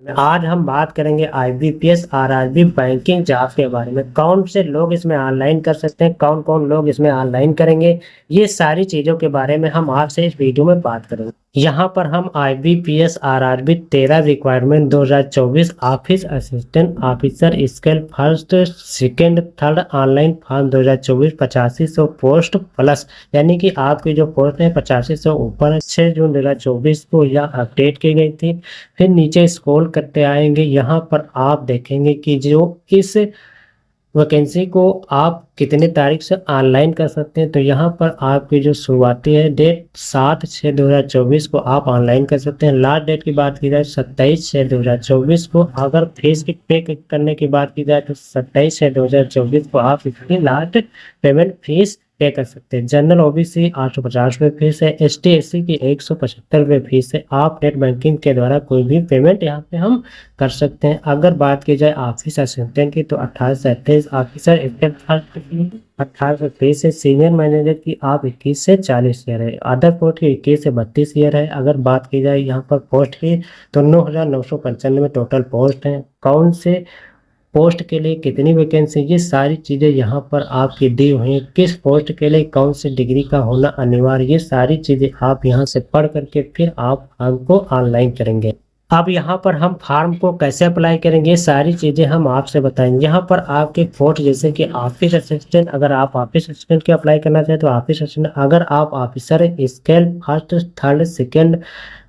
आज हम बात करेंगे आईबीपीएस आरआरबी बैंकिंग जॉब के बारे में। कौन से लोग इसमें ऑनलाइन कर सकते हैं, कौन कौन लोग इसमें ऑनलाइन करेंगे, ये सारी चीज़ों के बारे में हम आपसे इस वीडियो में बात करेंगे। यहाँ पर हम IBPS RRB 13 requirement 2024 office assistant officer scale first second third online form 2024 8500 post plus, यानी कि आपकी जो पोस्ट है 8500 ऊपर 6 जून 2024 को यह अपडेट की गई थी। फिर नीचे स्क्रॉल करते आएंगे, यहाँ पर आप देखेंगे कि जो इस वैकेंसी को आप कितनी तारीख से ऑनलाइन कर सकते हैं। तो यहाँ पर आपकी जो शुरुआती है डेट 7/6/2024 को आप ऑनलाइन कर सकते हैं। लास्ट डेट की बात की जाए 27/6/2024 को। अगर फीस की पे करने की बात की जाए तो 27/6/2024 को आप इसकी लास्ट पेमेंट फीस पे कर सकते हैं। जनरल ओबीसी 850 रुपये फीस है, एसटी एससी की 175 रुपये फीस है। आप नेट बैंकिंग के द्वारा कोई भी पेमेंट यहाँ पे हम कर सकते हैं। अगर बात की जाए ऑफिस असिस्टेंट की तो 18 से 28, ऑफिसर 18 से 30 है, सीनियर मैनेजर की आप 21 से 40 ईयर है, अदर पोस्ट की 21 से 32 ईयर है। अगर बात की जाए यहाँ पर पोस्ट की तो 9,995 टोटल पोस्ट हैं। कौन से पोस्ट के लिए कितनी वैकेंसी, ये सारी चीज़ें यहाँ पर आपकी दी हुई हैं। किस पोस्ट के लिए कौन सी डिग्री का होना अनिवार्य, ये सारी चीज़ें आप यहाँ से पढ़ करके फिर आप फॉर्म को ऑनलाइन करेंगे। अब यहाँ पर हम फॉर्म को कैसे अप्लाई करेंगे, ये सारी चीज़ें हम आपसे बताएंगे। यहाँ पर आपके पोस्ट जैसे कि ऑफिस असिस्टेंट, अगर आप ऑफिस असिस्टेंट के अप्लाई करना चाहें तो ऑफिस असिस्टेंट, अगर आप officer scale first third second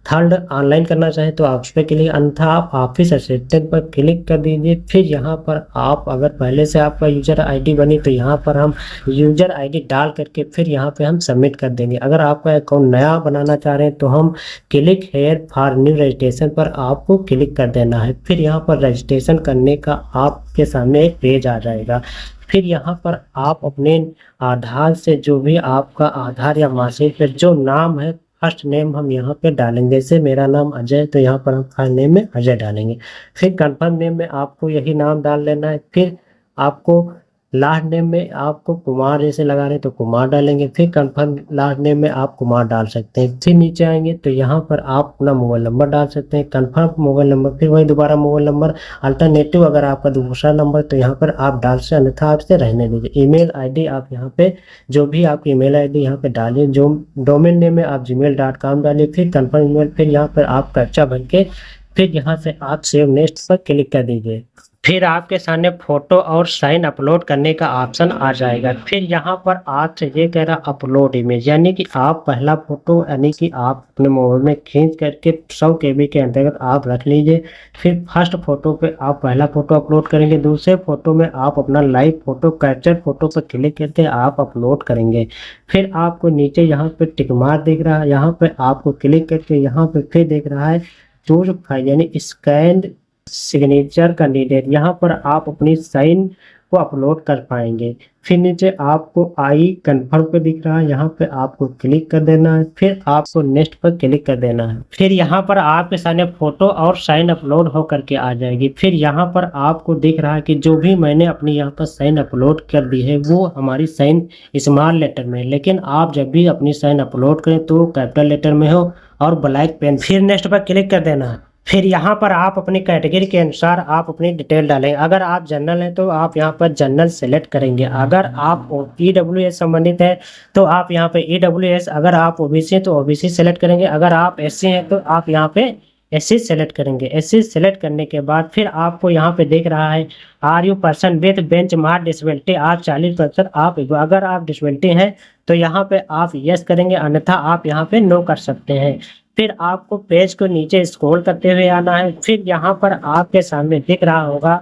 third online करना चाहें तो आप उस पर क्लिक, अन्यथा आप ऑफिस असिस्टेंट पर क्लिक कर दीजिए। फिर यहाँ पर आप अगर पहले से आपका यूजर आईडी बनी तो यहाँ पर हम यूजर आईडी डाल करके फिर यहाँ पे हम सबमिट कर देंगे। अगर आपका अकाउंट नया बनाना चाह रहे हैं तो हम click here for new registration पर आपको क्लिक कर देना है। फिर यहाँ पर रजिस्ट्रेशन करने का आपके सामने एक पेज आ जाएगा। फिर यहाँ पर आप अपने आधार से जो भी आपका आधार या मार्कशीट पर जो नाम है, फर्स्ट नेम हम यहाँ पे डालेंगे। जैसे मेरा नाम अजय, तो यहाँ पर हम फर्स्ट नेम में अजय डालेंगे। फिर कंफर्म नेम में आपको यही नाम डाल लेना है। फिर आपको लास्ट नेम में आपको कुमार जैसे लगा रहे हैं तो कुमार डालेंगे। फिर कंफर्म लास्ट नेम में आप कुमार डाल सकते हैं। फिर नीचे आएंगे तो यहाँ पर आप अपना मोबाइल नंबर डाल सकते हैं, कंफर्म मोबाइल नंबर। फिर वही दोबारा मोबाइल नंबर अल्टरनेटिव अगर आपका दूसरा नंबर तो यहाँ पर आप डाल सकते, अन्यथा आपसे रहने दीजिए। ईमेल आईडी आप यहाँ पे जो भी आपकी ईमेल आईडी यहाँ पे डालिए। जो डोमेन नेम में आप gmail.com डालिए। फिर कंफर्म ईमेल, फिर यहाँ पर आप कैप्चा भर के फिर यहाँ से आप सेव नेक्स्ट पर क्लिक कर दीजिए। फिर आपके सामने फोटो और साइन अपलोड करने का ऑप्शन आ जाएगा। फिर यहाँ पर आपसे ये कह रहा अपलोड इमेज, यानी कि आप पहला फोटो यानी कि आप अपने मोबाइल में खींच करके 100 KB के अंतर्गत आप रख लीजिए। फिर फर्स्ट फोटो पे आप पहला फोटो अपलोड करेंगे, दूसरे फोटो में आप अपना लाइव फोटो कैप्चर फोटो पर क्लिक करके आप अपलोड करेंगे। फिर आपको नीचे यहाँ पे टिक मार्क दिख रहा है, यहाँ पे आपको क्लिक करके यहाँ पे फिर दिख रहा है चूज फाइल यानी स्कैन सिग्नेचर कैंडिडेट, यहाँ पर आप अपनी साइन को अपलोड कर पाएंगे। फिर नीचे आपको आई कंफर्म पे दिख रहा है, यहाँ पे आपको क्लिक कर देना है। फिर आपको नेक्स्ट पर क्लिक कर देना है। फिर यहाँ पर आपके सामने फोटो और साइन अपलोड हो करके आ जाएगी। फिर यहाँ पर आपको दिख रहा है कि जो भी मैंने अपनी यहाँ पर साइन अपलोड कर दी है वो हमारी साइन स्मॉल लेटर में है, लेकिन आप जब भी अपनी साइन अपलोड करें तो कैपिटल लेटर में हो और ब्लैक पेन। फिर नेक्स्ट पर क्लिक कर देना है। फिर यहाँ पर आप अपनी कैटेगरी के अनुसार आप अपनी डिटेल डालें। अगर आप जनरल हैं तो आप यहाँ पर जनरल सेलेक्ट करेंगे। अगर आप EWS संबंधित है तो आप यहाँ पे EWS, अगर आप OBC हैं तो OBC सेलेक्ट करेंगे। अगर आप SC हैं तो आप यहाँ पे SC सेलेक्ट करेंगे। SC सेलेक्ट करने के बाद फिर आपको यहाँ पे देख रहा है are you person with benchmark disability, आप 40% आप, अगर आप डिसेबिलिटी हैं तो यहाँ पे आप यस करेंगे, अन्यथा आप यहाँ पे नो कर सकते हैं। फिर आपको पेज को नीचे स्क्रॉल करते हुए आना है। फिर यहाँ पर आपके सामने दिख रहा होगा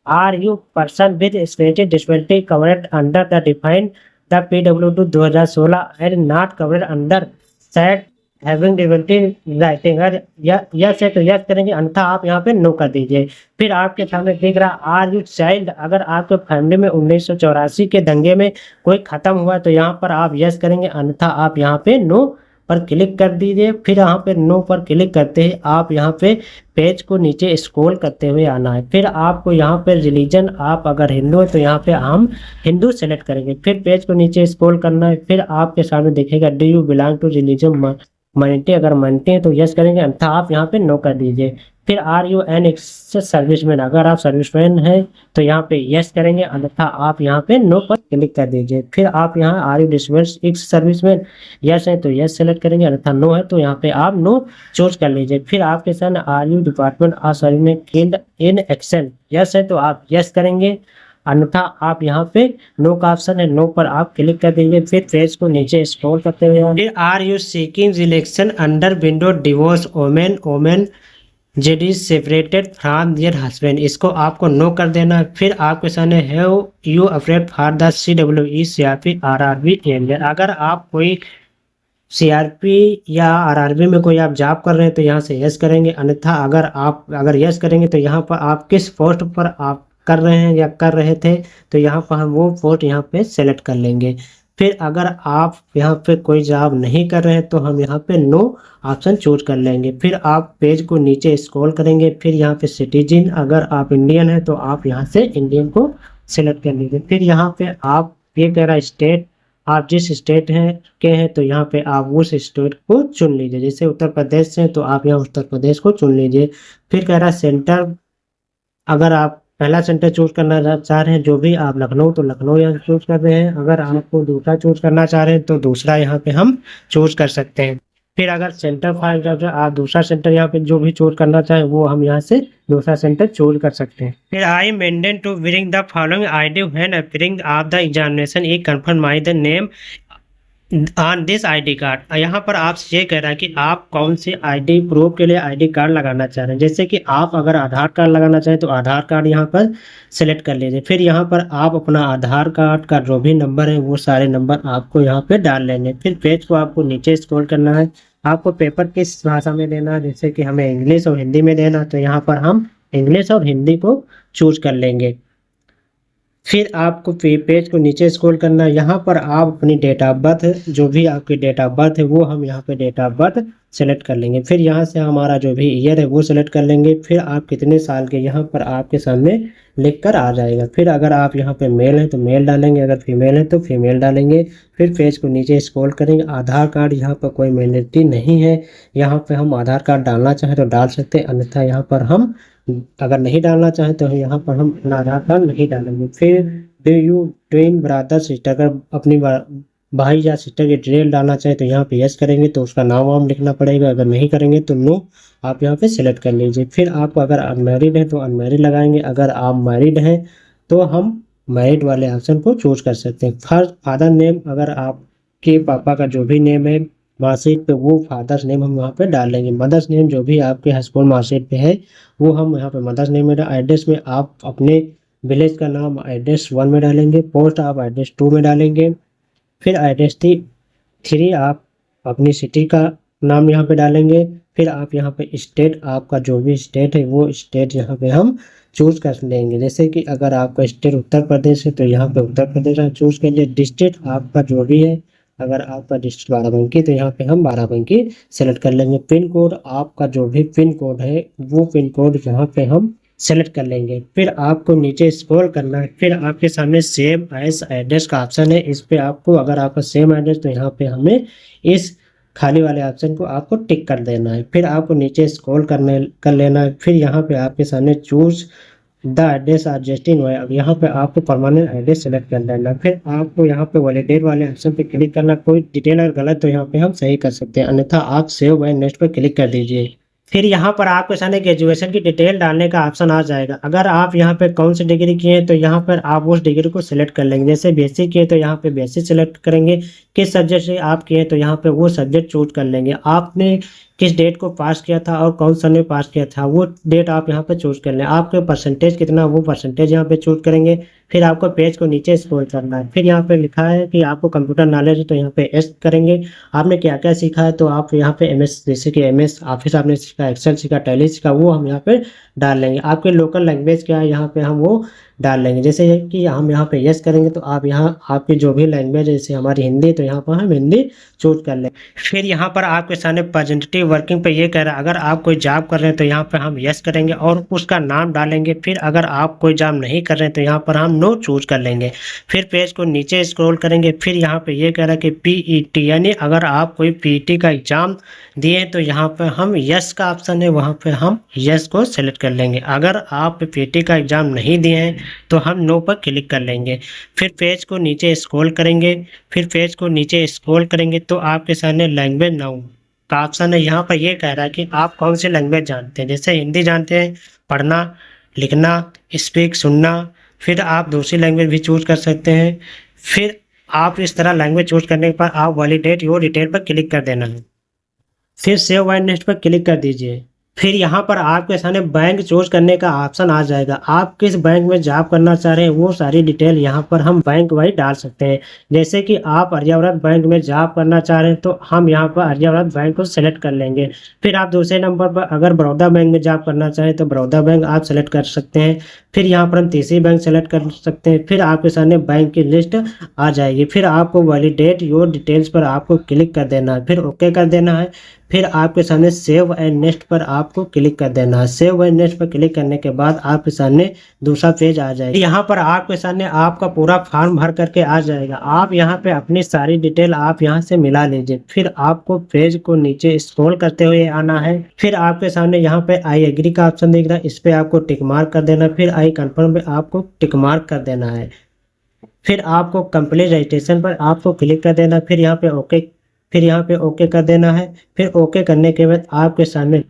are you person with special disability covered under the defined the PWD 2016 and not covered under set having disability writing. अगर यस है तो यस करेंगे, अन्यथा आप यहाँ पे नो कर दीजिए। फिर आपके सामने दिख रहा आर यू चाइल्ड, अगर आपके फैमिली में 1984 के दंगे में कोई खत्म हुआ तो यहाँ पर आप यस करेंगे, अन्यथा आप यहाँ पे नो पर क्लिक कर दीजिए। फिर यहाँ पे नो पर क्लिक करते ही आप यहाँ पे पेज को नीचे स्क्रॉल करते हुए आना है। फिर आपको यहाँ पे रिलीजन, आप अगर हिंदू है तो यहाँ पे हम हिंदू सेलेक्ट करेंगे। फिर पेज को नीचे स्क्रॉल करना है। फिर आपके सामने दिखेगा do you belong to religion minority, अगर माइनॉरिटी है तो यस करेंगे, अन्यथा आप यहाँ पे नो कर दीजिए। फिर are you an ex serviceman, अगर आप सर्विसमैन हैं तो यहाँ पे यस करेंगे, अन्यथा आप यहाँ पे नो पर क्लिक कर दीजिए। फिर आप यहाँ are you dispense ex serviceman, yes है तो यस सेलेक्ट करेंगे, अन्यथा नो है तो यहाँ पे आप नो चूज कर लीजिए। फिर आपके son R U department are service in action, yes है तो आप यस करेंगे, अन्यथा आप यहाँ पे नो का ऑप्शन है, नो पर आप क्लिक कर दीजिए। फिर पेज को नीचे स्क्रॉल करते हुए फिर are you seeking relaxation under widow divorce women women judicially is separated from their husband, इसको आपको नो कर देना है। फिर आपके सामने है you afraid for the CWE CRP RRB area, अगर आप कोई CRP या RRB में कोई आप जॉब कर रहे हैं तो यहाँ से यस करेंगे, अन्यथा अगर यस करेंगे तो यहाँ पर आप किस पोस्ट पर आप कर रहे हैं या कर रहे थे तो यहाँ पर हम वो पोस्ट यहाँ पे सेलेक्ट कर लेंगे। फिर अगर आप यहाँ पे कोई जॉब नहीं कर रहे हैं तो हम यहाँ पे नो ऑप्शन चूज कर लेंगे। फिर आप पेज को नीचे स्क्रॉल करेंगे, फिर यहाँ पे सिटीजन, अगर आप इंडियन है तो आप यहाँ से इंडियन को सिलेक्ट कर लीजिए। फिर यहाँ पे आप ये कह रहा है स्टेट, आप जिस स्टेट हैं तो यहाँ पे आप उस स्टेट को चुन लीजिए, जैसे उत्तर प्रदेश से तो आप यहाँ उत्तर प्रदेश को चुन लीजिए। फिर कह रहा है सेंटर, अगर आप पहला सेंटर चूज करना चाह रहे हैं जो भी आप लखनऊ तो लखनऊ यहाँ चूज कर रहे हैं, अगर आपको दूसरा चूज करना चाह रहे हैं तो दूसरा यहाँ पे हम चूज कर सकते हैं। फिर अगर सेंटर फाइल आप दूसरा सेंटर यहाँ पे जो भी चूज करना चाहें वो हम यहाँ से दूसरा सेंटर चूज कर सकते हैं। फिर I maintain to bring the following ID when appearing of the examination E confirm my the name on this ID card, यहाँ पर आपसे ये कह रहा है कि आप कौन सी आईडी प्रूफ के लिए आईडी कार्ड लगाना चाह रहे हैं। जैसे कि आप अगर आधार कार्ड लगाना चाहें तो आधार कार्ड यहाँ पर सेलेक्ट कर लीजिए। फिर यहाँ पर आप अपना आधार कार्ड का जो भी नंबर है वो सारे नंबर आपको यहाँ पे डाल लेंगे। फिर पेज को आपको नीचे स्क्रॉल करना है, आपको पेपर किस भाषा में देना है, जैसे कि हमें इंग्लिश और हिंदी में देना तो यहाँ पर हम इंग्लिश और हिंदी को चूज कर लेंगे। फिर आपको पेज को नीचे स्क्रॉल करना है, यहाँ पर आप अपनी डेट ऑफ बर्थ, जो भी आपकी डेट ऑफ बर्थ है वो हम यहाँ पे डेट ऑफ बर्थ सेलेक्ट कर लेंगे। फिर यहाँ से हमारा जो भी ईयर है वो सेलेक्ट कर लेंगे। फिर आप कितने साल के यहाँ पर आपके सामने लिख कर आ जाएगा। फिर अगर आप यहाँ पे मेल है तो मेल डालेंगे, अगर फीमेल है तो फीमेल डालेंगे। फिर पेज को नीचे स्क्रॉल करेंगे, आधार कार्ड यहाँ पर कोई मैंडेटरी नहीं है, यहाँ पे हम आधार कार्ड डालना चाहें तो डाल सकते हैं, अन्यथा यहाँ पर हम अगर नहीं डालना चाहें तो यहाँ पर हम अपना आधार कार्ड नहीं डालेंगे। फिर do you twin brother sister, अगर अपनी भाई या सिस्टर की डिटेल डालना चाहें तो यहाँ पे यस करेंगे तो उसका नाम वाम लिखना पड़ेगा, अगर नहीं करेंगे तो नो आप यहाँ पे सिलेक्ट कर लीजिए। फिर आपको अगर अनमैरिड है तो अनमैरिड लगाएंगे, अगर आप मैरिड हैं तो हम मैरिड वाले ऑप्शन को चूज कर सकते हैं। फादर नेम, अगर आपके पापा का जो भी नेम है मार्कशीट पे वो फादर्स नेम हम यहाँ पे डाल लेंगे। मदर्स नेम जो भी आपके हस्बैंड मार्कशीट पे है वो हम यहाँ पे मदर्स नेम में एड्रेस में आप अपने विलेज का नाम एड्रेस 1 में डालेंगे, पोस्ट आप एड्रेस 2 में डालेंगे। फिर एड्रेस 3 आप अपनी सिटी का नाम यहाँ पे डालेंगे। फिर आप यहाँ पे स्टेट, आपका जो भी स्टेट है वो स्टेट यहाँ पे हम चूज कर लेंगे। जैसे कि अगर आपका स्टेट उत्तर प्रदेश है तो यहाँ पे उत्तर प्रदेश चूज कर लिए। डिस्ट्रिक्ट आपका जो भी है, अगर आपका डिस्ट्रिक्ट बाराबंकी तो यहाँ पे हम बाराबंकी सेलेक्ट कर लेंगे। पिन कोड, आपका जो भी पिन कोड है वो पिन कोड यहाँ पे हम सेलेक्ट कर लेंगे। फिर आपको नीचे स्क्रॉल करना है, फिर आपके सामने सेम एज एड्रेस का ऑप्शन है, इस पे आपको, अगर आपका सेम एड्रेस तो यहाँ पे हमें इस खाली वाले ऑप्शन को आपको टिक कर देना है। फिर आपको नीचे स्क्रॉल कर लेना है। फिर यहाँ पे आपके सामने चूज द एड्रेस एडजस्टिंग हुआ है, अब यहाँ पे आपको परमानेंट एड्रेस सेलेक्ट कर लेना। फिर आपको यहाँ पे वैलिडेट वाले ऑप्शन पे क्लिक करना, कोई डिटेल अगर गलत तो यहाँ पे हम सही कर सकते हैं, अन्यथा आप सेव बाय नेक्स्ट पर क्लिक कर दीजिए। फिर यहाँ पर आपके सामने ग्रेजुएशन की डिटेल डालने का ऑप्शन आ जाएगा। अगर आप यहाँ पे कौन सी डिग्री किए हैं तो यहाँ पर आप उस डिग्री को सिलेक्ट कर लेंगे। जैसे बीएससी किए तो यहाँ पे बीएससी सिलेक्ट करेंगे, किस सब्जेक्ट से आप किए तो यहाँ पे वो सब्जेक्ट चूज कर लेंगे। आपने किस डेट को पास किया था और कौन सा ने पास किया था वो डेट आप यहाँ पे चूज कर लें। आपके परसेंटेज कितना वो परसेंटेज यहाँ पे चूज करेंगे। फिर आपको पेज को नीचे स्क्रॉल करना है, फिर यहाँ पे लिखा है कि आपको कंप्यूटर नॉलेज है तो यहाँ पे एस करेंगे। आपने क्या क्या सीखा है तो आप यहाँ पे एमएस, जैसे कि एमएस ऑफिस आपने सीखा, एक्सेल सीखा, टैली सीखा, वो हम यहाँ पे डाल लेंगे। आपके लोकल लैंग्वेज क्या है यहाँ पे हम वो डाल लेंगे। जैसे कि हम यहाँ पे यस करेंगे तो आप यहाँ आपकी जो भी लैंग्वेज है, जैसे हमारी हिंदी, तो यहाँ पर हम हिंदी चूज कर लेंगे। फिर यहाँ पर आपके सामने प्रेजेंटेटिव वर्किंग पे ये कह रहा है, अगर आप कोई जॉब कर रहे हैं तो यहाँ पर हम यस करेंगे और उसका नाम डालेंगे। फिर अगर आप कोई जॉब नहीं कर रहे हैं तो यहाँ पर हम नो चूज कर लेंगे। फिर पेज को नीचे स्क्रॉल करेंगे। फिर यहाँ पे ये कह रहा है कि पीईटी, यानी अगर आप कोई पीईटी का एग्जाम दिए तो यहाँ पे हम यस का ऑप्शन है, वहाँ पे हम यस को सेलेक्ट कर लेंगे। अगर आप पीईटी का एग्जाम नहीं दिए हैं तो हम नो पर क्लिक कर लेंगे। फिर पेज को नीचे स्क्रॉल करेंगे। फिर पेज को नीचे स्क्रॉल करेंगे तो आपके सामने लैंग्वेज नाउ का ऑप्शन है। यहाँ पर ये कह रहा है कि आप कौन सी लैंग्वेज जानते हैं। जैसे हिंदी जानते हैं, पढ़ना, लिखना, स्पीक, सुनना। फिर आप दूसरी लैंग्वेज भी चूज कर सकते हैं। फिर आप इस तरह लैंग्वेज चूज करने के बाद आप वैलिडेट योर डिटेल पर क्लिक कर देना है। फिर सेव एंड नेक्स्ट पर क्लिक कर दीजिए। फिर यहाँ पर आपके सामने बैंक चूज करने का ऑप्शन आ जाएगा। आप किस बैंक में जॉब करना चाह रहे हैं वो सारी डिटेल यहाँ पर हम बैंक वाइज डाल सकते हैं। जैसे कि आप आर्यावर्त बैंक में जॉब करना चाह रहे हैं तो हम यहाँ पर आर्यावर्त बैंक को सेलेक्ट कर लेंगे। फिर आप दूसरे नंबर पर अगर बड़ौदा बैंक में जॉब करना चाहें तो बड़ौदा बैंक आप सेलेक्ट कर सकते हैं। फिर यहाँ पर हम तीसरी बैंक सेलेक्ट कर सकते हैं। फिर आपके सामने बैंक की लिस्ट आ जाएगी। फिर आपको वैलिडेट योर डिटेल्स पर आपको क्लिक कर देना है, फिर ओके कर देना है। फिर आपके सामने सेव एंड नेक्स्ट पर आपको क्लिक कर देना है। सेव एंड नेक्स्ट पर क्लिक करने के बाद आपके सामने दूसरा पेज आ जाएगा। यहाँ पर आपके सामने आपका पूरा फॉर्म भर करके आ जाएगा। आप यहाँ पे अपनी सारी डिटेल आप यहाँ से मिला लीजिए। फिर आपको पेज को नीचे स्क्रॉल करते हुए आना है। फिर आपके सामने यहाँ पे आई एग्री का ऑप्शन दिख रहा है, इस पे आपको टिक मार्क कर देना। फिर आई कंफर्म पे आपको टिक मार्क कर देना है। फिर आपको कंप्लीट रजिस्ट्रेशन पर आपको क्लिक कर देना। फिर यहाँ पे ओके, फिर यहाँ पे ओके कर देना है। फिर ओके करने के बाद आपके सामने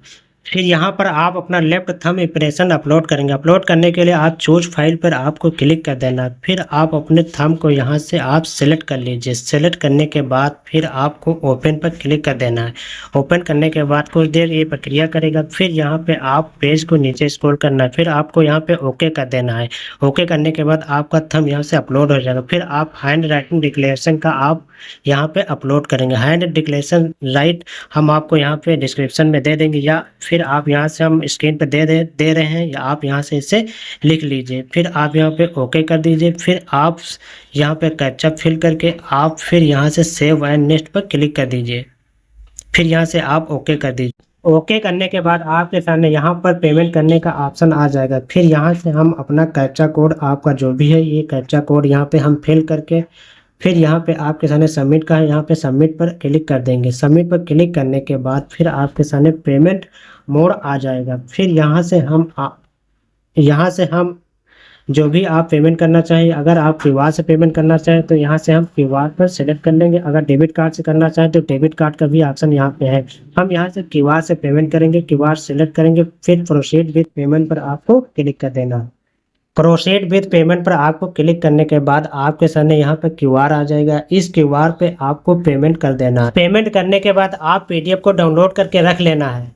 फिर यहाँ पर आप अपना लेफ्ट थंब इम्प्रेशन अपलोड करेंगे। अपलोड करने के लिए आप चूज फाइल पर आपको क्लिक कर देना। फिर आप अपने थंब को यहाँ से आप सेलेक्ट कर लीजिए। सेलेक्ट करने के बाद फिर आपको ओपन पर क्लिक कर देना है। ओपन करने के बाद कुछ देर ये प्रक्रिया करेगा। फिर यहाँ पे आप पेज को नीचे स्क्रॉल करना है। फिर आपको यहाँ पे ओके कर देना है। ओके करने के बाद आपका थंब यहाँ से अपलोड हो जाएगा। फिर आप हैंड राइटिंग डिक्लेरेशन का आप यहाँ पे अपलोड करेंगे। हैंड डिक्लेरेशन राइट हम आपको यहाँ पे डिस्क्रिप्शन में दे देंगे, या फिर आप यहाँ से हम स्क्रीन पे दे रहे हैं, या आप यहाँ से इसे लिख लीजिए। फिर आप यहाँ पे ओके कर दीजिए। फिर आप यहाँ पे कैप्चा फिल करके आप फिर यहाँ से सेव एंड नेक्स्ट पर क्लिक कर दीजिए। फिर यहाँ से आप ओके कर दीजिए। ओके करने के बाद आपके सामने यहाँ पर पेमेंट करने का ऑप्शन आ जाएगा। फिर यहाँ से हम अपना कैप्चा कोड आपका जो भी है ये कैप्चा कोड यहाँ पे हम फिल करके फिर यहाँ पे आपके सामने सबमिट का है, यहाँ पे सबमिट पर क्लिक कर देंगे। सबमिट पर क्लिक करने के बाद फिर आपके सामने पेमेंट मोड आ जाएगा। फिर यहाँ से हम जो भी आप पेमेंट करना चाहिए, अगर आप क्यूआर से पेमेंट करना चाहें तो यहाँ से हम क्यूआर पर सेलेक्ट कर लेंगे। अगर डेबिट कार्ड से करना चाहें तो डेबिट कार्ड का भी ऑप्शन यहाँ पे है। हम यहाँ से क्यूआर से पेमेंट करेंगे, क्यूआर सेलेक्ट करेंगे। फिर प्रोसीड विद पेमेंट पर आपको क्लिक कर देना। प्रोसीड विद पेमेंट पर आपको क्लिक करने के बाद आपके सामने यहाँ पे क्यूआर आ जाएगा। इस क्यूआर पे आपको पेमेंट कर देना है। पेमेंट करने के बाद आप पीडीएफ को डाउनलोड करके रख लेना है।